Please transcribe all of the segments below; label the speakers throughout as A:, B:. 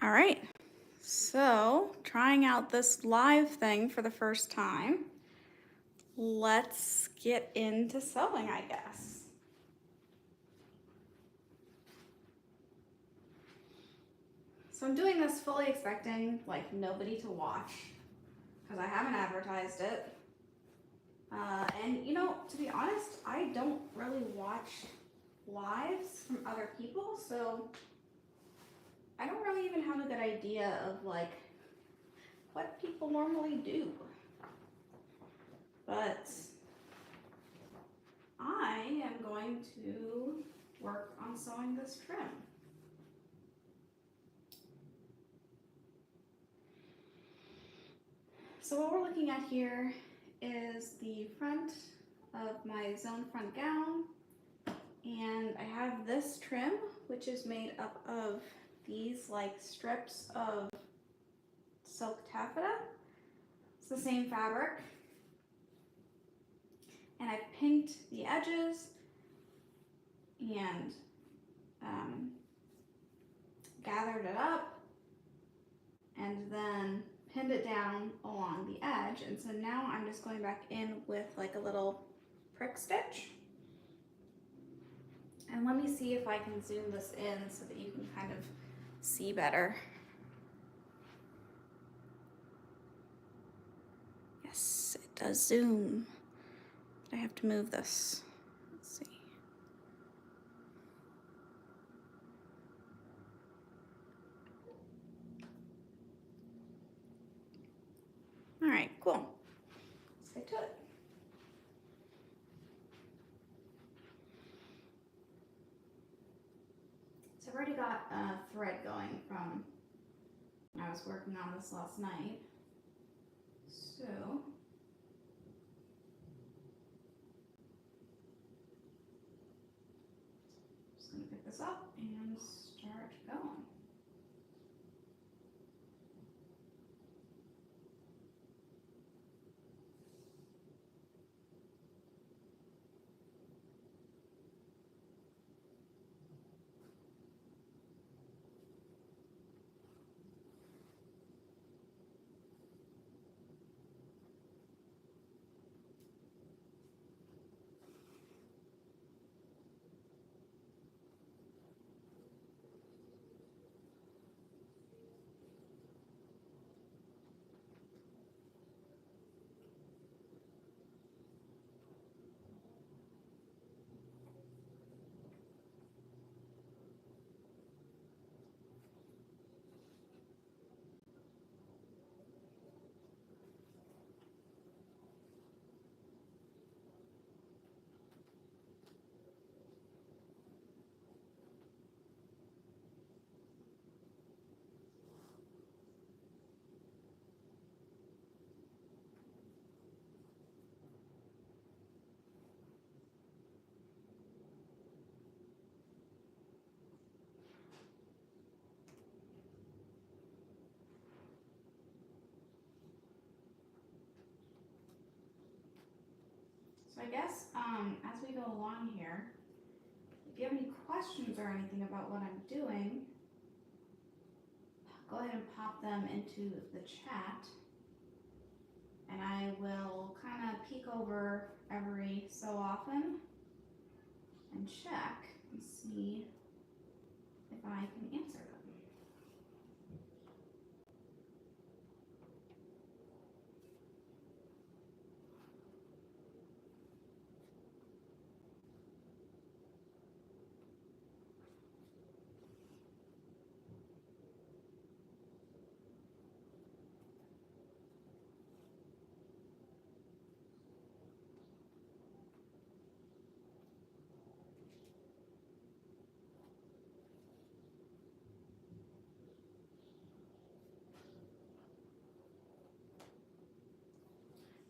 A: All right, so trying out this live thing for the first time. Let's get into sewing, I guess. So I'm doing this fully expecting like nobody to watch because I haven't advertised it. And you know, to be honest, I don't really watch lives from other people, so I don't really even have a good idea of like what people normally do. But I am going to work on sewing this trim. So what we're looking at here is the front of my zone front gown, and I have this trim which is made up of these like strips of silk taffeta. It's the same fabric, and I've pinked the edges and gathered it up and then pinned it down along the edge. And so now I'm just going back in with like a little prick stitch. And let me see if I can zoom this in so that you can kind of see better. Yes, it does zoom. But I have to move this. Let's see. All right, cool. Let's get to it. So I've already got a thread going from when I was working on this last night. So just gonna pick this up and start going. So I guess as we go along here, if you have any questions or anything about what I'm doing, go ahead and pop them into the chat, and I will kind of peek over every so often and check and see if I can answer them.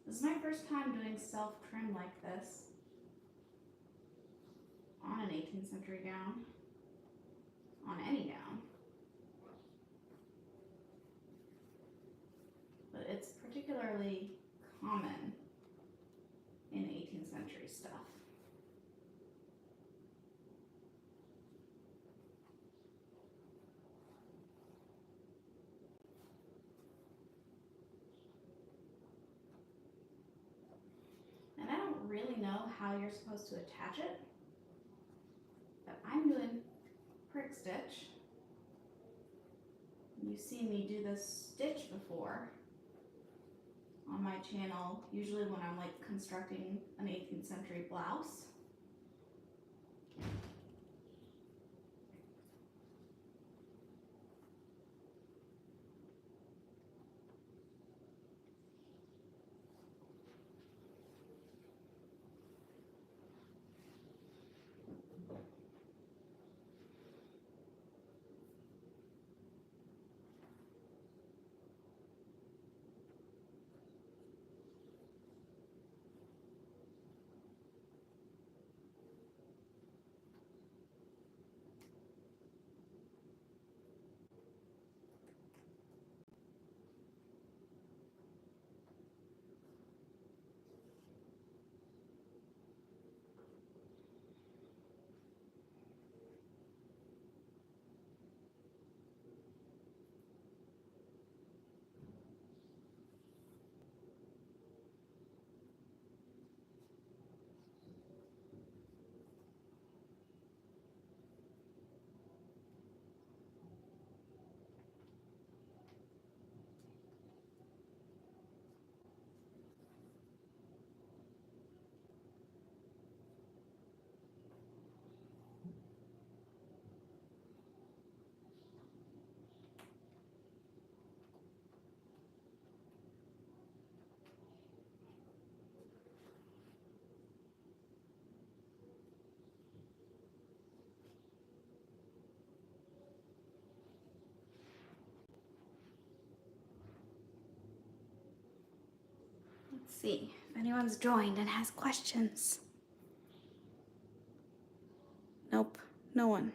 A: This is my first time doing self trim like this on an 18th century gown, on any gown. But it's particularly common in 18th century stuff. you're supposed to attach it. But I'm doing prick stitch. You've seen me do this stitch before on my channel, usually when I'm like constructing an 18th century blouse. Let's see if anyone's joined and has questions. Nope, no one.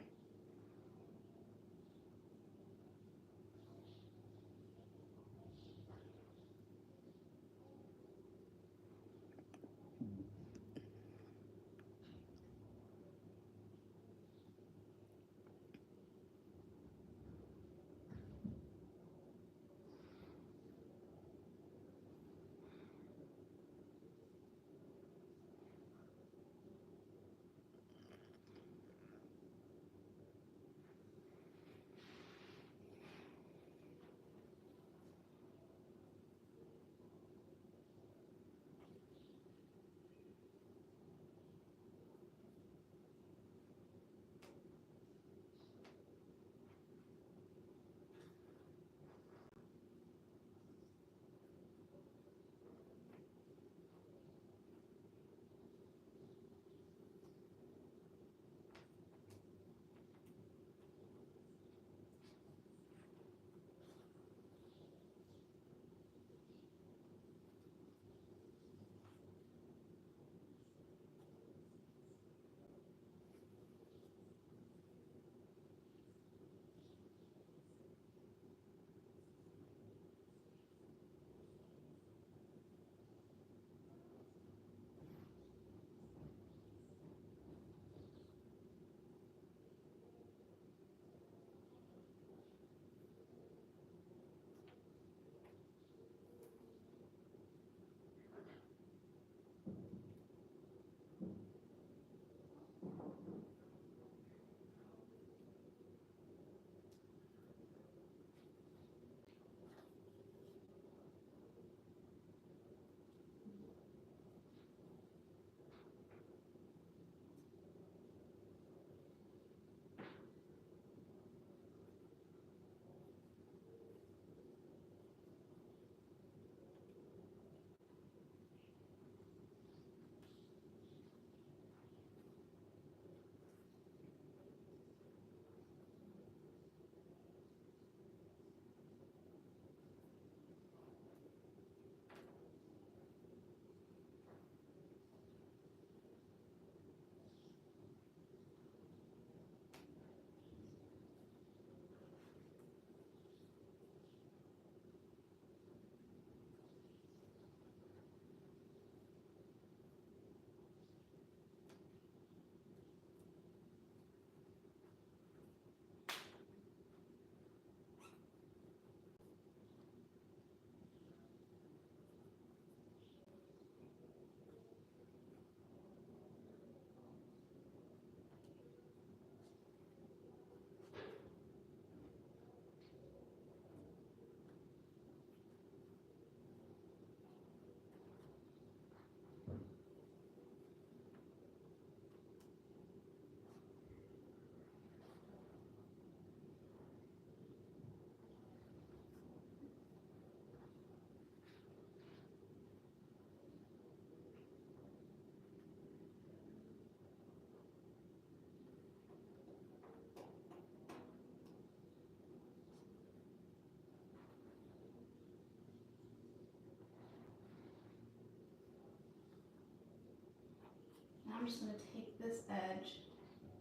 A: I'm just gonna take this edge,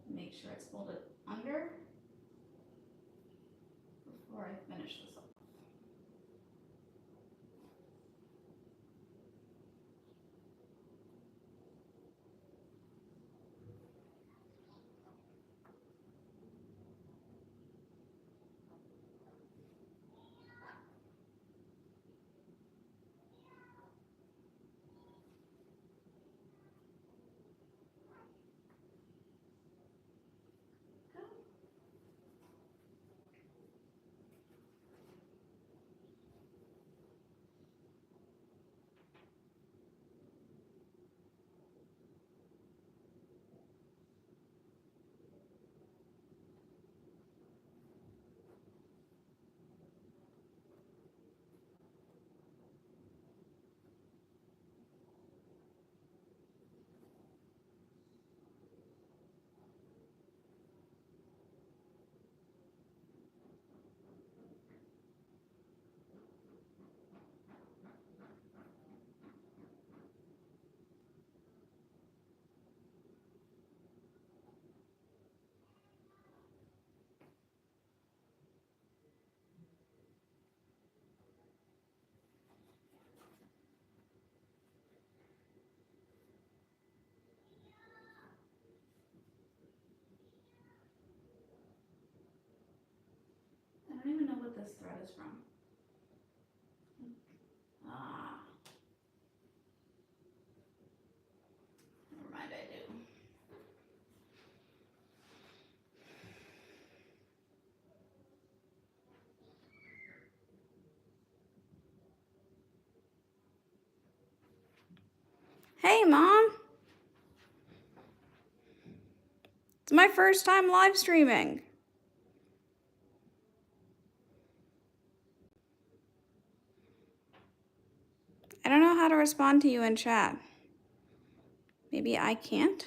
A: make sure it's folded under before I finish this off. I don't even know what this thread is from. Ah, never mind, I do. Hey, Mom. It's my first time live streaming. I don't know how to respond to you in chat. Maybe I can't?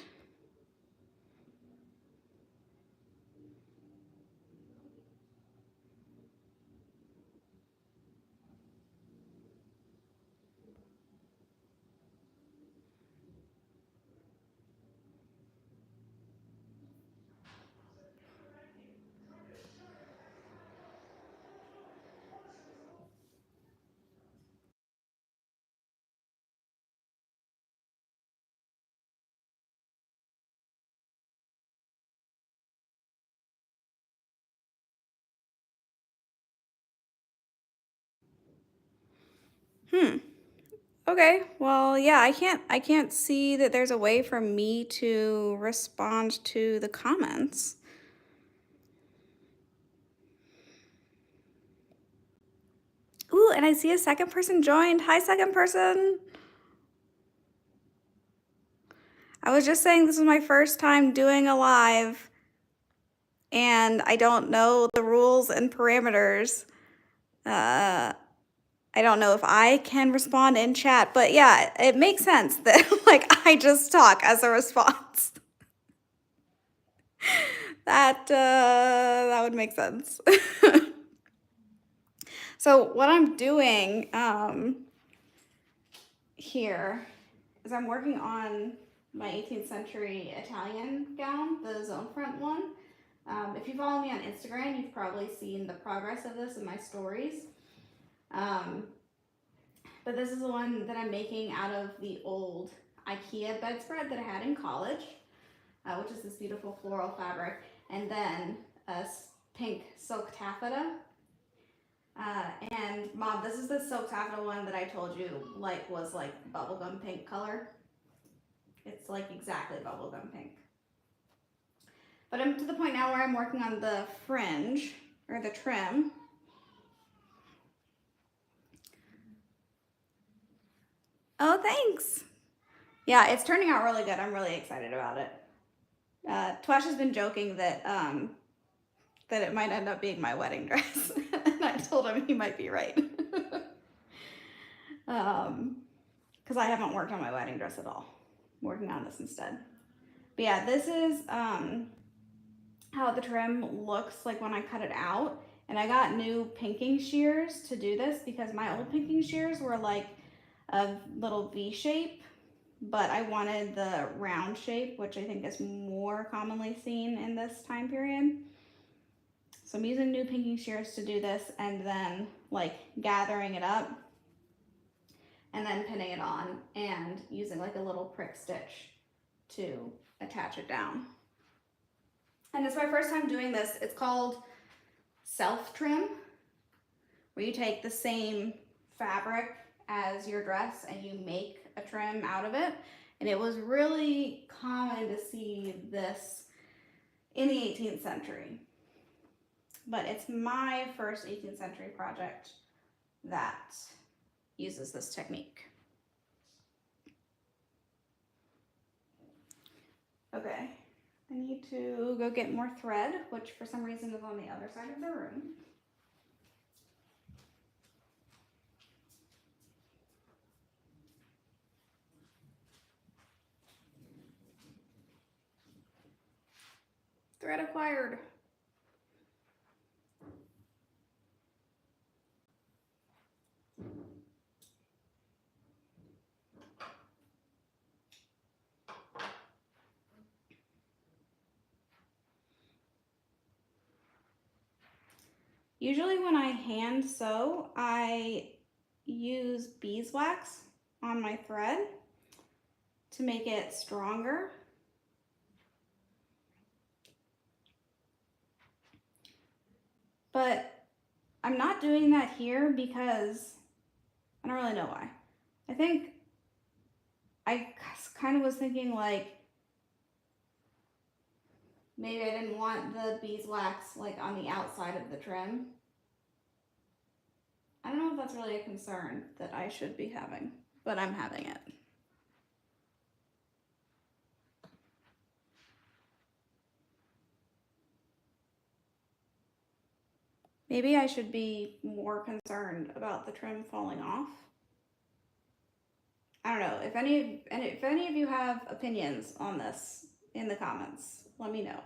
A: Okay, well, yeah, I can't see that there's a way for me to respond to the comments. Ooh, and I see a second person joined. Hi, second person. I was just saying this is my first time doing a live, and I don't know the rules and parameters. I don't know if I can respond in chat, but yeah, it makes sense that like I just talk as a response. That would make sense. So what I'm doing here is I'm working on my 18th century Italian gown, the zone front one. If you follow me on Instagram, you've probably seen the progress of this in my stories. But this is the one that I'm making out of the old IKEA bedspread that I had in college, which is this beautiful floral fabric, and then a pink silk taffeta. And Mom, this is the silk taffeta one that I told you was like bubblegum pink color. It's like exactly bubblegum pink. But I'm to the point now where I'm working on the fringe or the trim. Oh, thanks. Yeah, it's turning out really good. I'm really excited about it. Twash has been joking that that it might end up being my wedding dress, and I told him he might be right. Because I haven't worked on my wedding dress at all. I'm working on this instead. But yeah, this is how the trim looks like when I cut it out. And I got new pinking shears to do this because my old pinking shears were like a little V shape but I wanted the round shape, which I think is more commonly seen in this time period. So I'm using new pinking shears to do this, and then like gathering it up and then pinning it on and using like a little prick stitch to attach it down. And it's my first time doing this. It's called self trim, where you take the same fabric as your dress and you make a trim out of it. And it was really common to see this in the 18th century. But it's my first 18th century project that uses this technique. Okay, I need to go get more thread, which for some reason is on the other side of the room. Thread acquired. Usually when I hand sew, I use beeswax on my thread to make it stronger. But I'm not doing that here because I don't really know why. I think I kind of was thinking like maybe I didn't want the beeswax like on the outside of the trim. I don't know if that's really a concern that I should be having, but I'm having it. Maybe I should be more concerned about the trim falling off. I don't know. If any of you have opinions on this in the comments, let me know.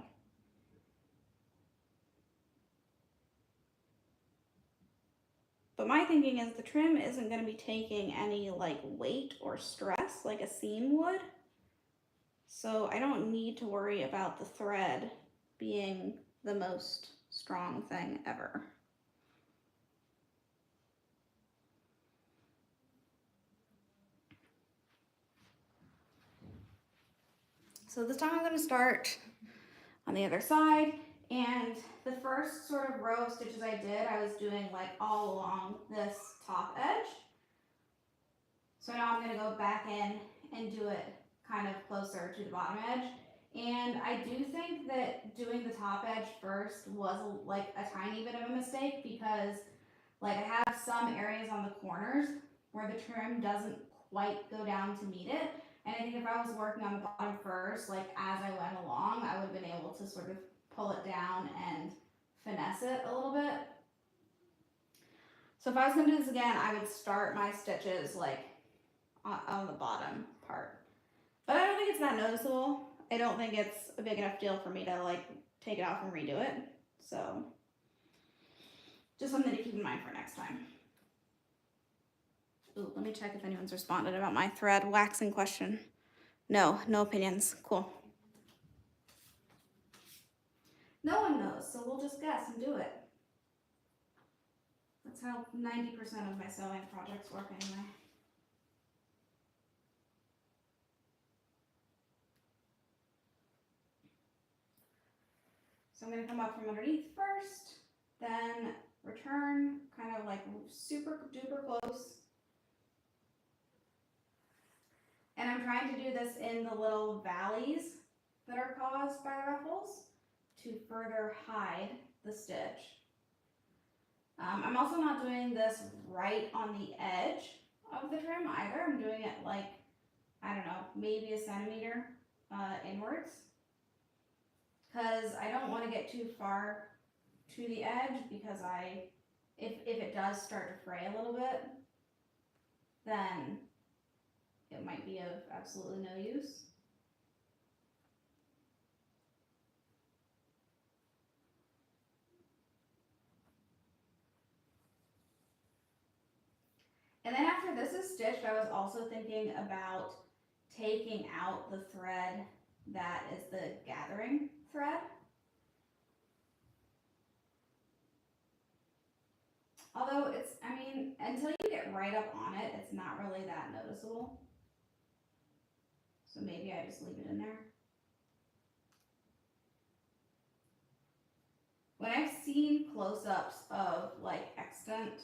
A: But my thinking is the trim isn't going to be taking any like weight or stress like a seam would. So I don't need to worry about the thread being the most strong thing ever. So this time I'm going to start on the other side, and the first sort of row of stitches I did, I was doing like all along this top edge. So now I'm going to go back in and do it kind of closer to the bottom edge. And I do think that doing the top edge first was like a tiny bit of a mistake, because like I have some areas on the corners where the trim doesn't quite go down to meet it. And I think if I was working on the bottom first, like as I went along, I would have been able to sort of pull it down and finesse it a little bit. So if I was gonna do this again, I would start my stitches like on the bottom part. But I don't think it's that noticeable. I don't think it's a big enough deal for me to like take it off and redo it. So just something to keep in mind for next time. Ooh, let me check if anyone's responded about my thread waxing question. No opinions. Cool. No one knows, so we'll just guess and do it. That's how 90% of my sewing projects work anyway. So I'm going to come up from underneath first, then return kind of like super duper close. And I'm trying to do this in the little valleys that are caused by the ruffles to further hide the stitch. I'm also not doing this right on the edge of the trim either. I'm doing it like, I don't know, maybe a centimeter inwards, because I don't want to get too far to the edge, because if it does start to fray a little bit, then it might be of absolutely no use. And then after this is stitched, I was also thinking about taking out the thread that is the gathering thread. Although it's, I mean, until you get right up on it, it's not really that noticeable. So maybe I just leave it in there. When I've seen close-ups of like extant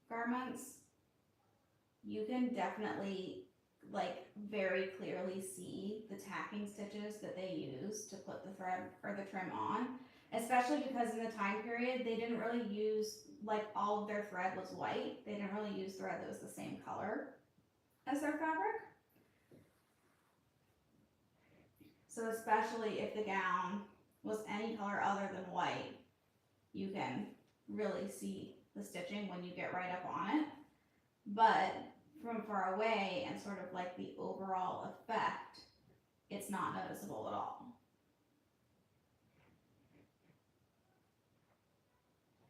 A: garments, you can definitely like very clearly see the tacking stitches that they use to put the thread or the trim on, especially because in the time period they didn't really use, like, all of their thread was white. They didn't really use thread that was the same color as their fabric. So especially if the gown was any color other than white, you can really see the stitching when you get right up on it. But from far away and sort of like the overall effect, it's not noticeable at all.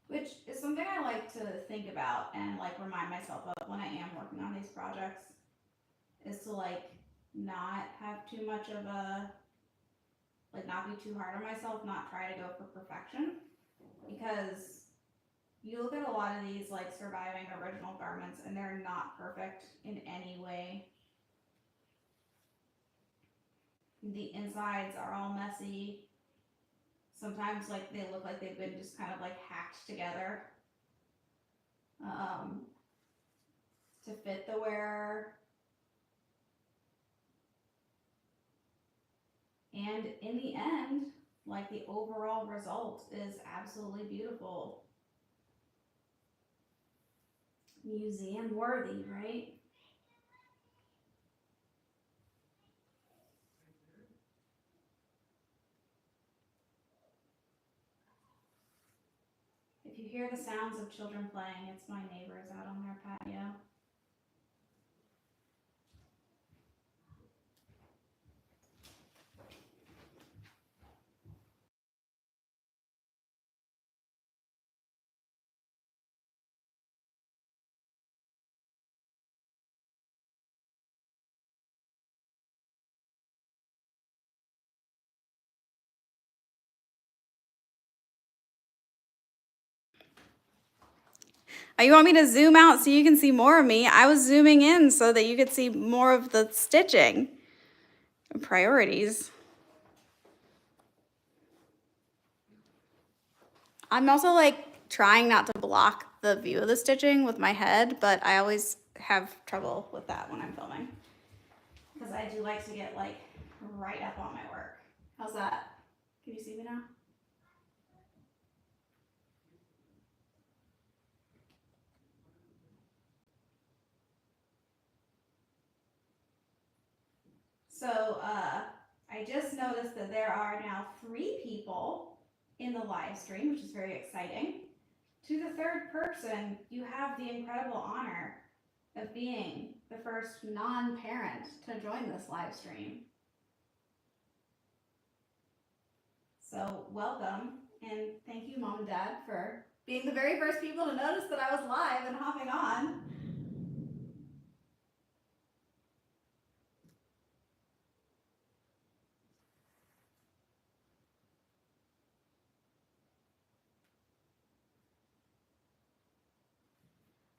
A: Which is something I like to think about and like remind myself of when I am working on these projects, is to like not have too much of a, like not be too hard on myself, not try to go for perfection. Because you look at a lot of these like surviving original garments and they're not perfect in any way. The insides are all messy. Sometimes like they look like they've been just kind of like hacked together to fit the wearer. And in the end, like the overall result is absolutely beautiful. Museum worthy, right? If you hear the sounds of children playing, it's my neighbors out on their patio. You want me to zoom out so you can see more of me? I was zooming in so that you could see more of the stitching. Priorities. I'm also like trying not to block the view of the stitching with my head, but I always have trouble with that when I'm filming. Because I do like to get like right up on my work. How's that? Can you see me now? So I just noticed that there are now 3 people in the live stream, which is very exciting. To the third person, you have the incredible honor of being the first non-parent to join this live stream. So welcome, and thank you, Mom and Dad, for being the very first people to notice that I was live and hopping on.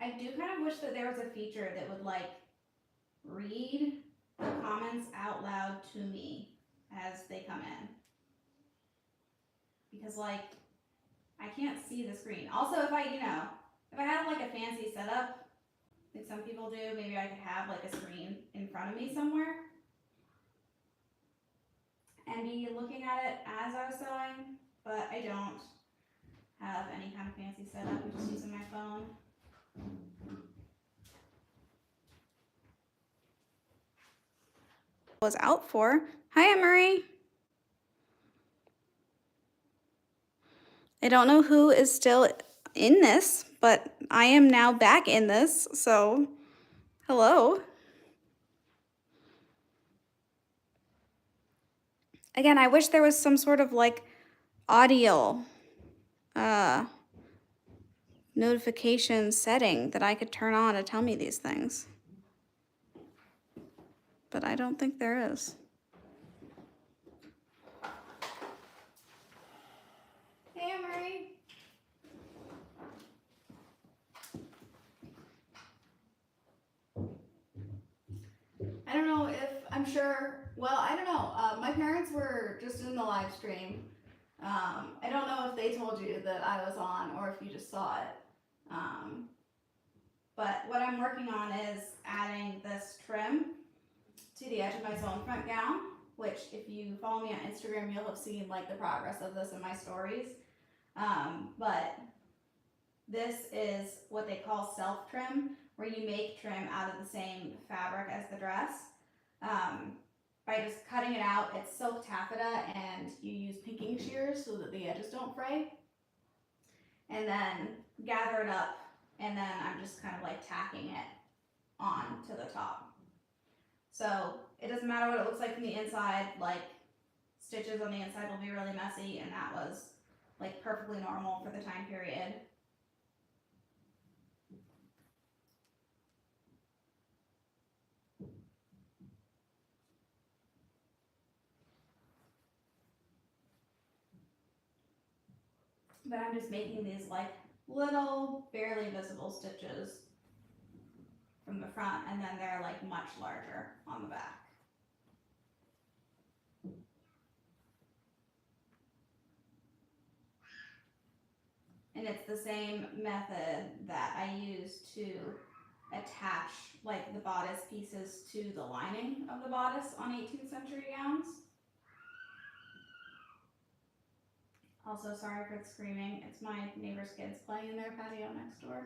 A: I do kind of wish that there was a feature that would like read the comments out loud to me as they come in. Because like, I can't see the screen. Also, if I had like a fancy setup, like some people do, maybe I could have like a screen in front of me somewhere and be looking at it as I was sewing, but I don't have any kind of fancy setup. I'm just using my phone. Was out for. Hi, Emery. I don't know who is still in this, but I am now back in this, so hello. Again, I wish there was some sort of like audio notification setting that I could turn on to tell me these things. but I don't think there is. Hey, Emery. I don't know if, I'm sure, well, I don't know. My parents were just in the live stream. I don't know if they told you that I was on or if you just saw it. But what I'm working on is adding this trim to the edge of my zone front gown, which if you follow me on Instagram, you'll have seen like the progress of this in my stories. But this is what they call self trim, where you make trim out of the same fabric as the dress. By just cutting it out, it's silk taffeta and you use pinking shears so that the edges don't fray. And then gather it up, and then I'm just kind of like tacking it on to the top. So it doesn't matter what it looks like from the inside, like stitches on the inside will be really messy, and that was like perfectly normal for the time period. But I'm just making these like little, barely visible stitches from the front, and then they're like much larger on the back. And it's the same method that I use to attach like the bodice pieces to the lining of the bodice on 18th century gowns. Also, sorry for the screaming. It's my neighbor's kids playing in their patio next door.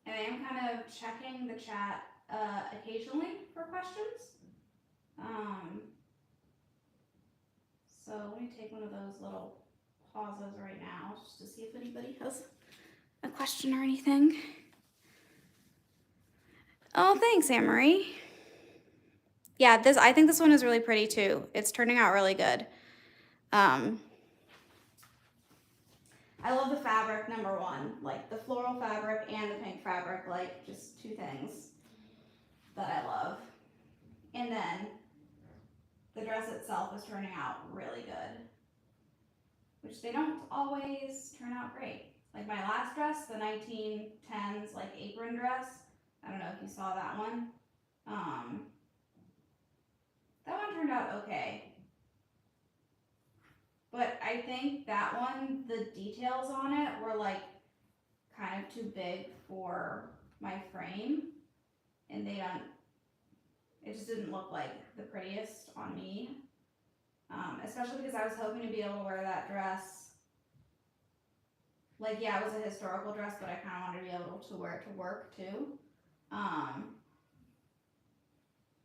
A: And I am kind of checking the chat occasionally for questions. So let me take one of those little pauses right now just to see if anybody has a question or anything. Oh, thanks, Anne-Marie. Yeah, I think this one is really pretty too. It's turning out really good. I love the fabric, number one, like the floral fabric and the pink fabric, like just two things that I love. And then the dress itself is turning out really good, which they don't always turn out great. Like my last dress, the 1910s like apron dress, I don't know if you saw that one. That one turned out okay. But I think that one, the details on it were like kind of too big for my frame, and it just didn't look like the prettiest on me. Especially because I was hoping to be able to wear that dress. Like, yeah, it was a historical dress, but I kind of wanted to be able to wear it to work too.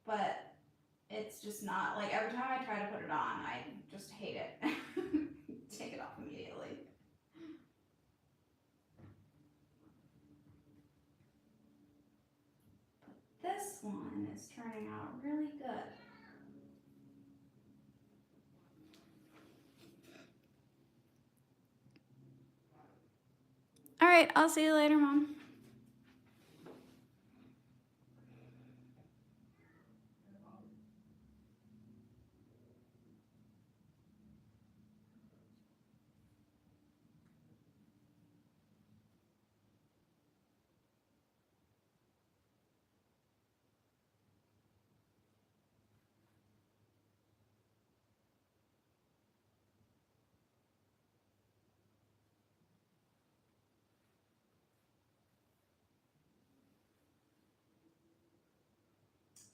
A: But it's just not, like every time I try to put it on, I just hate it. Take it off immediately. But this one is turning out really good. All right, I'll see you later, Mom.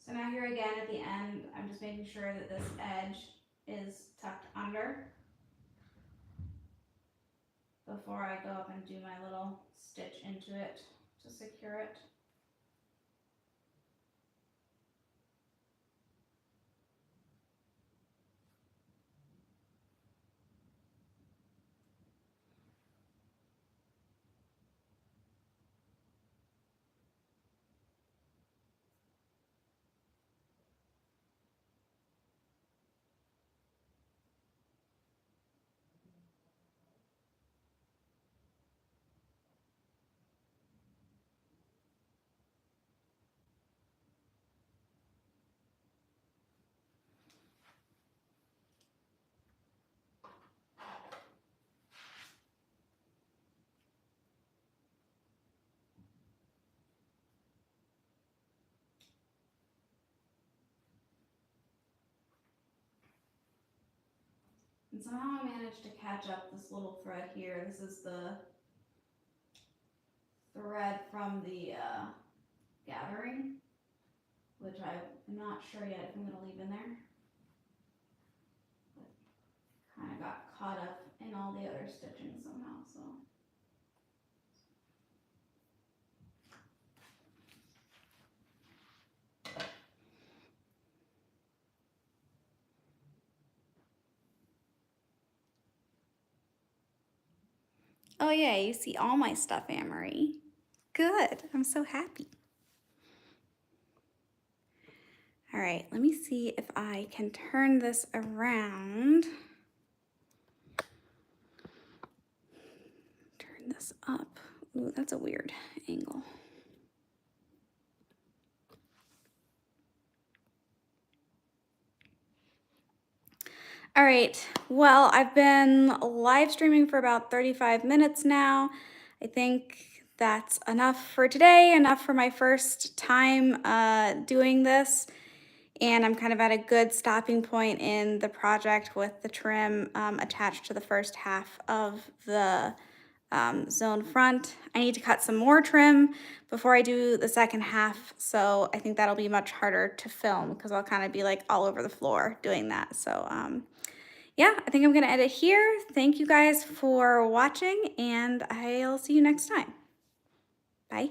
A: So now here again at the end, I'm just making sure that this edge is tucked under before I go up and do my little stitch into it to secure it. And somehow I managed to catch up this little thread here. This is the thread from the gathering, which I'm not sure yet if I'm going to leave in there. But kind of got caught up in all the other stitching somehow, so. Oh yeah, you see all my stuff, Amory. Good, I'm so happy. All right, let me see if I can turn this around. Turn this up. Ooh, that's a weird angle. All right, well, I've been live streaming for about 35 minutes now. I think that's enough for today, enough for my first time doing this. And I'm kind of at a good stopping point in the project with the trim attached to the first half of the zone front. I need to cut some more trim before I do the second half, so I think that'll be much harder to film because I'll kind of be like all over the floor doing that. So yeah, I think I'm gonna end it here. Thank you guys for watching, and I'll see you next time. Bye.